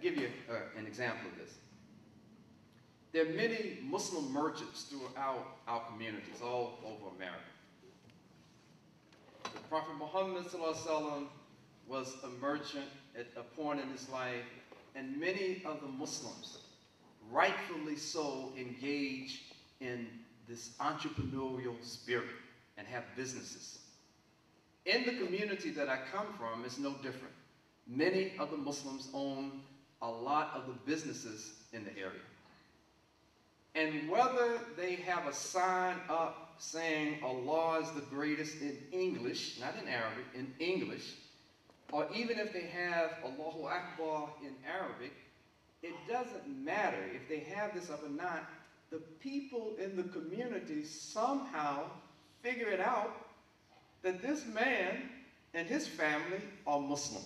give you an example of this. There are many Muslim merchants throughout our communities all over America. The Prophet Muhammad ﷺ was a merchant at a point in his life, and many of the Muslims, rightfully so, engage in this entrepreneurial spirit and have businesses. In the community that I come from, it's no different. Many of the Muslims own a lot of the businesses in the area. And whether they have a sign up saying Allah is the greatest in English, not in Arabic, in English, or even if they have Allahu Akbar in Arabic, it doesn't matter if they have this up or not. The people in the community somehow figure it out that this man and his family are Muslim.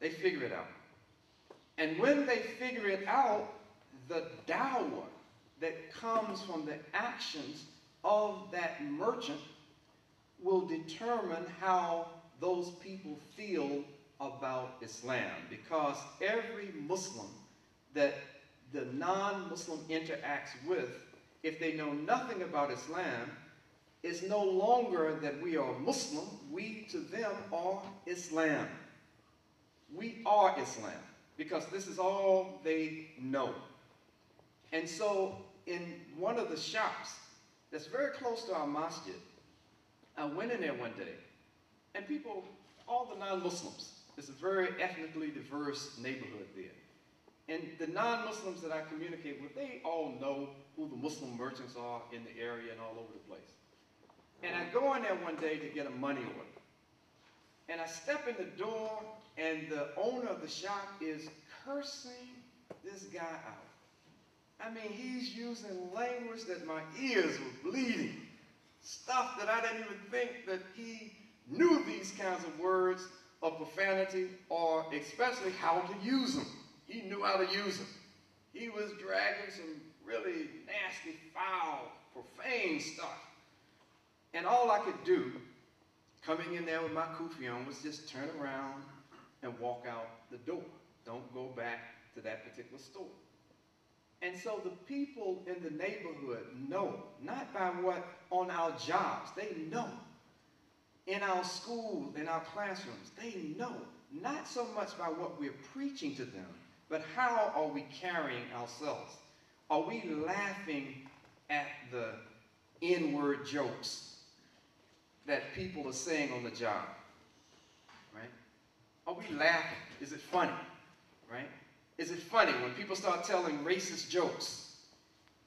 They figure it out. And when they figure it out, the Dawah that comes from the actions of that merchant will determine how those people feel about Islam. Because every Muslim that the non-Muslim interacts with, if they know nothing about Islam, it's no longer that we are Muslim. We to them are Islam. We are Islam because this is all they know. And so in one of the shops that's very close to our masjid, I went in there one day, and people, all the non-Muslims, it's a very ethnically diverse neighborhood there. And the non-Muslims that I communicate with, they all know who the Muslim merchants are in the area and all over the place. And I go in there one day to get a money order. And I step in the door, and the owner of the shop is cursing this guy out. I mean, he's using language that my ears were bleeding. Stuff that I didn't even think that he knew these kinds of words of profanity, or especially how to use them. He knew how to use them. He was dragging some really nasty, foul, profane stuff. And all I could do, coming in there with my kufi on, was just turn around and walk out the door. Don't go back to that particular store. And so the people in the neighborhood know, not by what on our jobs, they know. In our schools, in our classrooms, they know, not so much by what we're preaching to them, but how are we carrying ourselves? Are we laughing at the N-word jokes that people are saying on the job, right? Are we laughing? Is it funny, right? Is it funny when people start telling racist jokes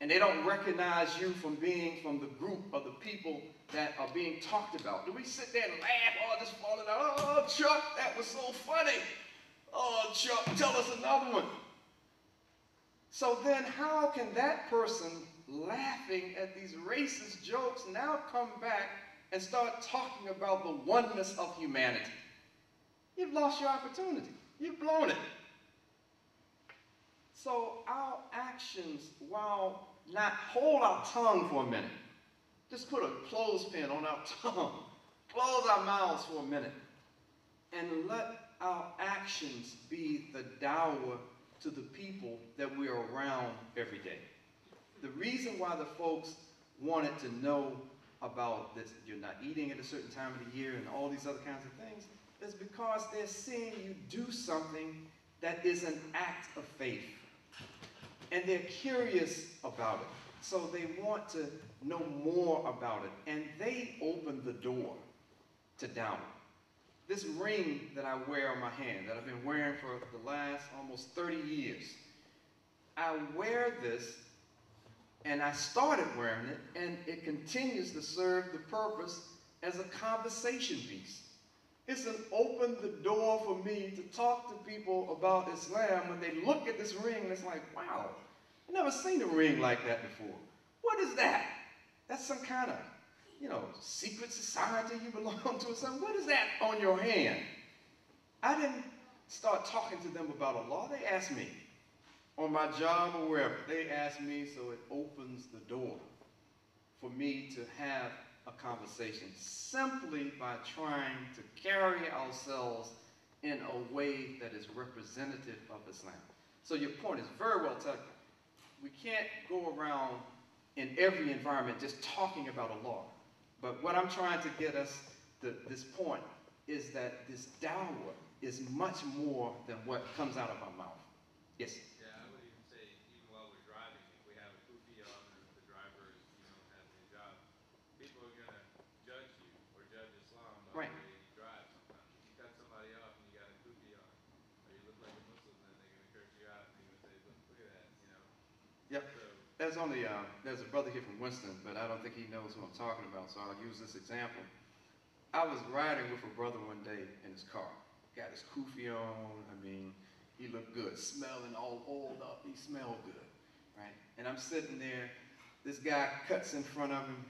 and they don't recognize you from being from the group of the people that are being talked about? Do we sit there and laugh, oh, just falling out, oh, Chuck, that was so funny. Oh, Chuck, tell us another one. So then how can that person laughing at these racist jokes now come back and start talking about the oneness of humanity? You've lost your opportunity. You've blown it. So our actions, while not hold our tongue for a minute, just put a clothespin on our tongue, close our mouths for a minute, and let our actions be the dawah to the people that we're around every day. The reason why the folks wanted to know about this, you're not eating at a certain time of the year and all these other kinds of things, is because they're seeing you do something that is an act of faith. And they're curious about it. So they want to know more about it. And they open the door to Dawah. This ring that I wear on my hand, that I've been wearing for the last almost 30 years, I wear this, and I started wearing it, and it continues to serve the purpose as a conversation piece. It's an open the door for me to talk to people about Islam when they look at this ring and it's like, wow, I've never seen a ring like that before. What is that? That's some kind of, secret society you belong to or something. What is that on your hand? I didn't start talking to them about Allah. They asked me on my job or wherever. They asked me, so it opens the door for me to have a conversation simply by trying to carry ourselves in a way that is representative of Islam. So your point is very well taken. We can't go around in every environment just talking about Allah. But what I'm trying to get us to this point is that this Dawah is much more than what comes out of our mouth. Yes? Yeah, I would even say, even while we're driving, if we have a kufi on or if the driver is, has a job, people are going to judge you or judge Islam by Right. the way you drive sometimes. If you cut somebody off and you got a kufi on, or you look like a Muslim, then they're going to curse you out and they're going to say, look at that, Yep. So, There's a brother here from Winston, but I don't think he knows who I'm talking about, so I'll use this example. I was riding with a brother one day in his car. Got his kufi on, he looked good, smelling all oiled up, he smelled good, right? And I'm sitting there, this guy cuts in front of him,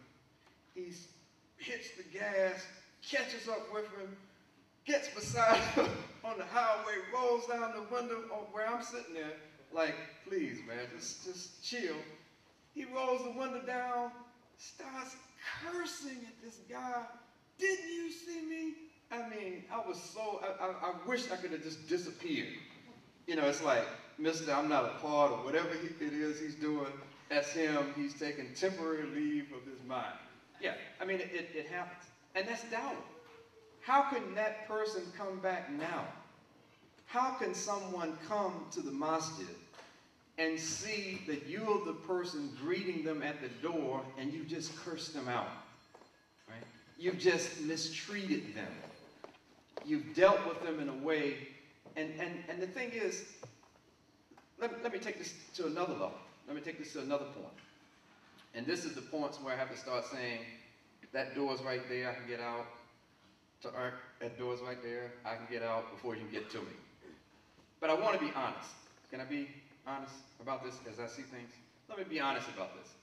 he hits the gas, catches up with him, gets beside him on the highway, rolls down the window where I'm sitting there, like, please, man, just chill. He rolls the window down, starts cursing at this guy. Didn't you see me? I was so, I wish I could have just disappeared. It's like, mister, I'm not a part of whatever it is he's doing. That's him. He's taking temporary leave of his mind. Yeah, it happens. And that's Dawah. How can that person come back now? How can someone come to the masjid and see that you're the person greeting them at the door and you just cursed them out, right? You've just mistreated them. You've dealt with them in a way, and the thing is, let me take this to another level. Let me take this to another point. And this is the points where I have to start saying, that door's right there, I can get out. That door's right there, I can get out before you can get to me. But I want to be honest. Can I be honest about this as I see things? Let me be honest about this.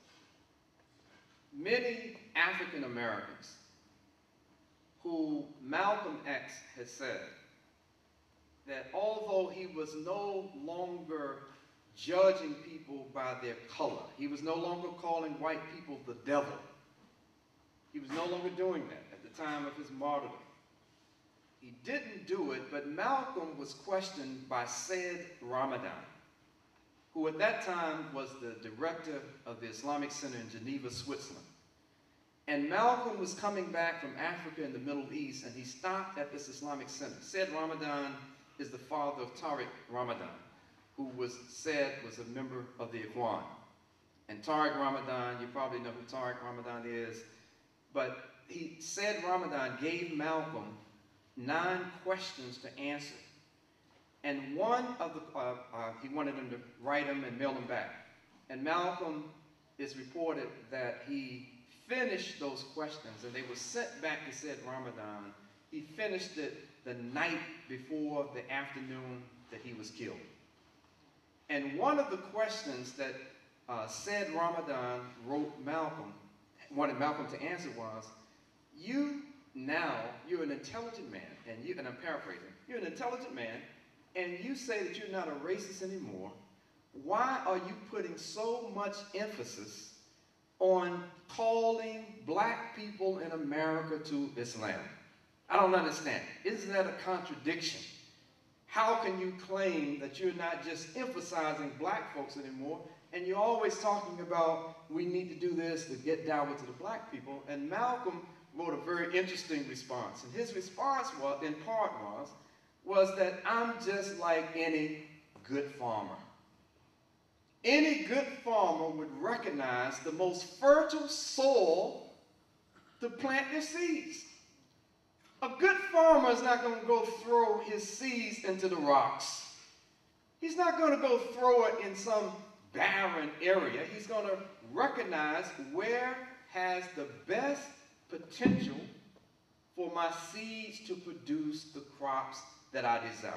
Many African Americans who Malcolm X has said that although he was no longer judging people by their color, he was no longer calling white people the devil. He was no longer doing that at the time of his martyrdom. He didn't do it, but Malcolm was questioned by Said Ramadan, who at that time was the director of the Islamic Center in Geneva, Switzerland. And Malcolm was coming back from Africa and the Middle East, and he stopped at this Islamic Center. Said Ramadan is the father of Tariq Ramadan, who was a member of the Ikhwan. And Tariq Ramadan, you probably know who Tariq Ramadan is, but Said Ramadan gave Malcolm 9 questions to answer. And one of the, he wanted him to write them and mail them back. And Malcolm, is reported that he finished those questions and they were sent back to Said Ramadan. He finished it the night before the afternoon that he was killed. And one of the questions that Said Ramadan wanted Malcolm to answer was, you're an intelligent man, and I'm paraphrasing, you're an intelligent man, and you say that you're not a racist anymore. Why are you putting so much emphasis on calling black people in America to Islam? I don't understand. Isn't that a contradiction? How can you claim that you're not just emphasizing black folks anymore, and you're always talking about we need to do this to get Dawah to the black people? And Malcolm wrote a very interesting response. And his response was, in part was that I'm just like any good farmer. Any good farmer would recognize the most fertile soil to plant their seeds. A good farmer is not going to go throw his seeds into the rocks. He's not going to go throw it in some barren area. He's going to recognize where has the best potential for my seeds to produce the crops that I desire.